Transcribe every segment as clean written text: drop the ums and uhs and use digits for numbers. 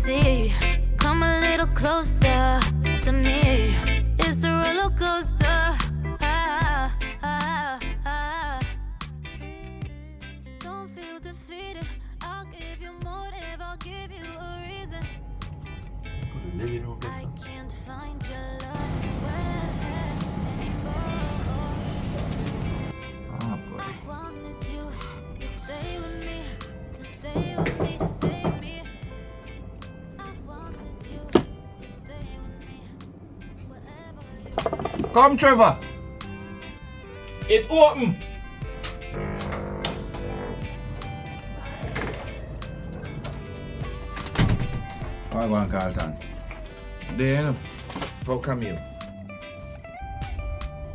see. Come a little closer to me. It's the roller coaster. Don't feel defeated. I'll give you motive. I'll give you a reason. I can't find your love anymore. Oh boy. I wanted you to stay with me, to stay with me, to save me. I wanted you to stay with me, wherever you. Come, Trevor. It open. I go on, Carlton. There, you know. How come you?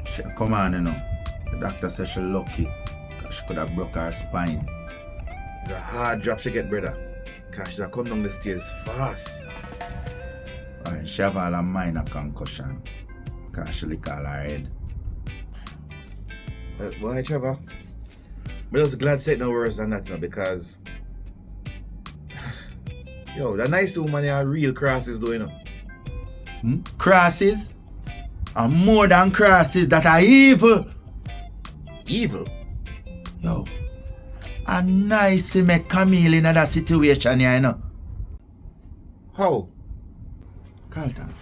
She come on, you know. The doctor says she's lucky. Cause she could have broke her spine. It's a hard drop she get, brother. Cause she's come down the stairs fast. And she have all a minor concussion. Cause she lick all her head. Why, Trevor? I'm just glad say it no worse than that now because yo, the nice woman are real crosses doing now. Crosses? And more than crosses that are evil. Evil? Yo. A nice make Camille in that situation here, you know. How? Carlton.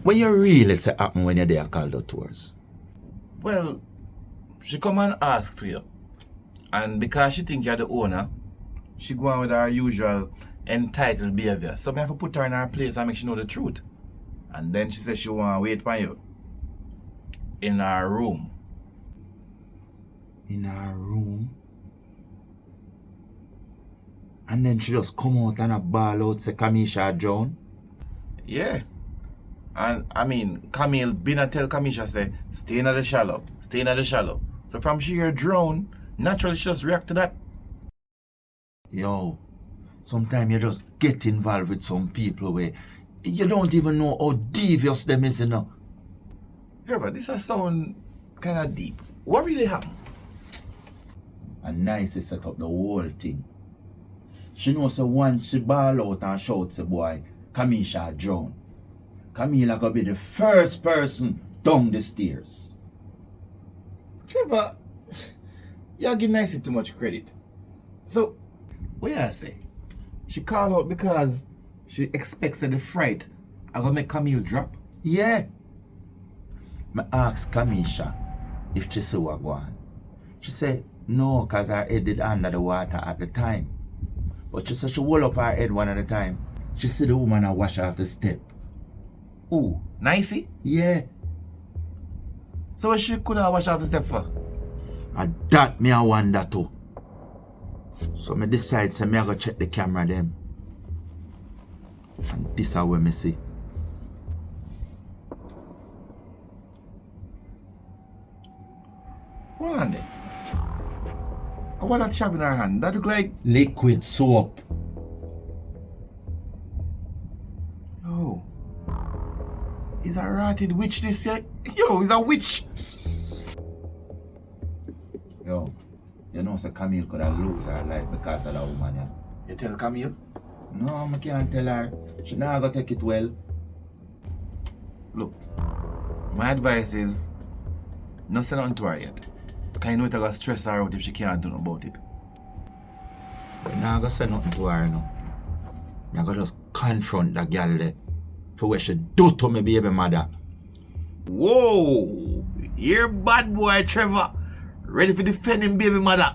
When you really say happen when you're there called out tours? Well, she come and ask for you. And because she think you're the owner, she go on with her usual entitled behavior. So I have to put her in her place and make she know the truth. And then she says she want to wait for you. In her room. In her room? And then she just come out and a ball out say Kamisha drown? Yeah. And I mean, Camille been a tell Kamisha say, stay in the shallow, stay in the shallow. So from she hear drown, naturally she just react to that. Yo, sometimes you just get involved with some people where you don't even know how devious them is, you know. Trevor, this has sound kind of deep. What really happened? And nice to set up the whole thing. She knows so once she ball out and shout say boy, Kamisha drown. Camila gonna be the first person down the stairs. Trevor, you're giving Nicey too much credit. So, what you say? She called out because she expects that the fright I gonna make Camille drop? Yeah. I asked Kamisha if she saw what go on. She said no, cause her head did under the water at the time. But she said she hold up her head one at a time. She see the woman and wash off the step. Ooh, Nicey? Yeah. So what she could have washed off the step for? And that me I wonder too. So me decide say me I go check the camera them. And this is where me see. Hold on then. What that she have in her hand? That look like liquid soap. Yo. Is a rotted witch this year? Yo, is a witch. Yo, you know so Camille could have lost her life because of that woman, yeah? You tell Camille? No, I can't tell her. She not gonna take it well. Look, my advice is not say nothing to her yet. Because you know it's gonna stress her out if she can't do nothing about it. I'm not gonna say nothing to her, no. I'm gonna just confront that girl there for what she do to me baby mother. Whoa! You're bad boy, Trevor. Ready for defending baby mother.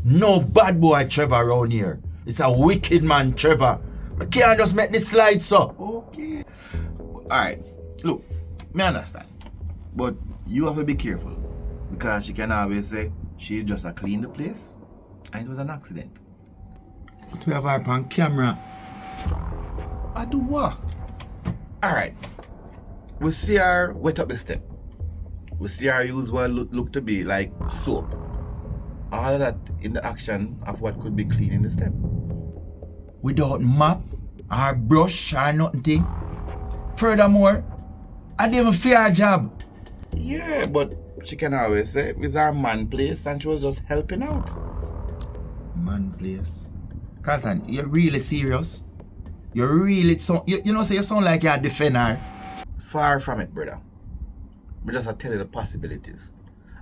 No bad boy, Trevor, around here. It's a wicked man, Trevor. I can't just make this slide, so. Okay. Alright. Look, me understand. But you have to be careful. Because she can always say she just clean the place and it was an accident. But we have her on camera. I do what? Alright. We see her wet up the step. We see her use what look to be like soap. All of that in the action of what could be cleaning the step. Without mop or brush or nothing. Furthermore, I didn't even fear her job. Yeah, but she can always say it's our man place and she was just helping out. Man place. Carlton, you're really serious? You really so you know say you sound like you're a defender. Far from it, brother. We just tell you the possibilities.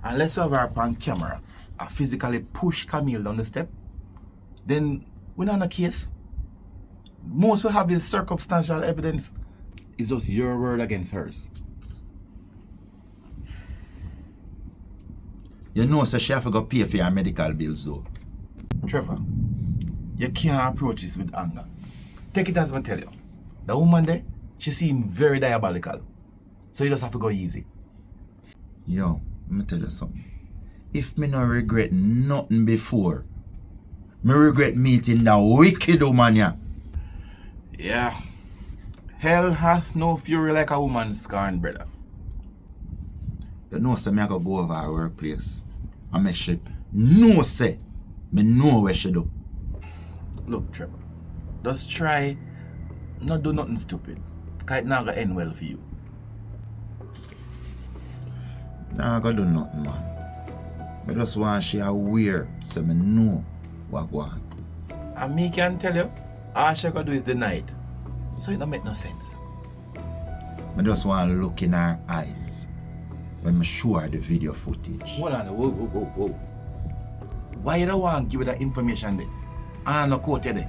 Unless we have her on camera, I physically push Camille down the step, then we're not on a case. Most we have is circumstantial evidence. It's just your word against hers. You know, so she have to go pay for your medical bills though. Trevor, you can't approach this with anger. Take it as I tell you. The woman there, she seemed very diabolical. So you just have to go easy. Yo, let me tell you something. If me not regret nothing before, me regret meeting that wicked woman ya. Yeah. Hell hath no fury like a woman scorn, brother. You know, say me I go over our workplace and make sure no say me know where she do. Look, Trevor, just try not do nothing stupid. Cause it not gonna end well for you. Nah, I gotta do nothing, man. I just want she aware so me know what go on. And me can tell you, all she gotta do is deny it. So it don't make no sense. I just want to look in her eyes when I show her the video footage. Hold on, whoa. Why you don't want to give her that information there? I no quote you there.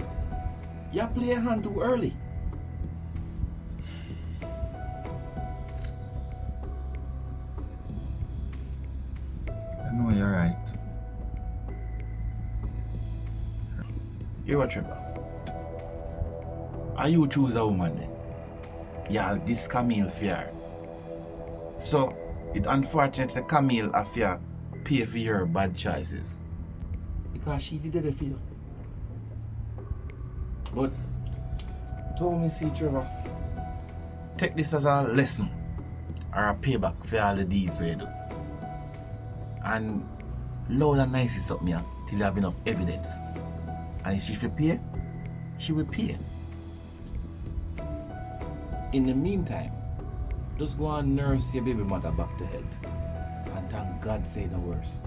You play a hand too early. I know you're right. You what, Trevor? Are you choose a woman then? Yeah, this Camille fear. So, it unfortunate that Camille affair pay for your bad choices. Because she did it for you. But, don't me see, Trevor. Take this as a lesson or a payback for all the deeds we do. And loud and nice is something here till you have enough evidence. And if she will pay, she will pay. In the meantime, just go and nurse your baby mother back to health. And thank God say no worse.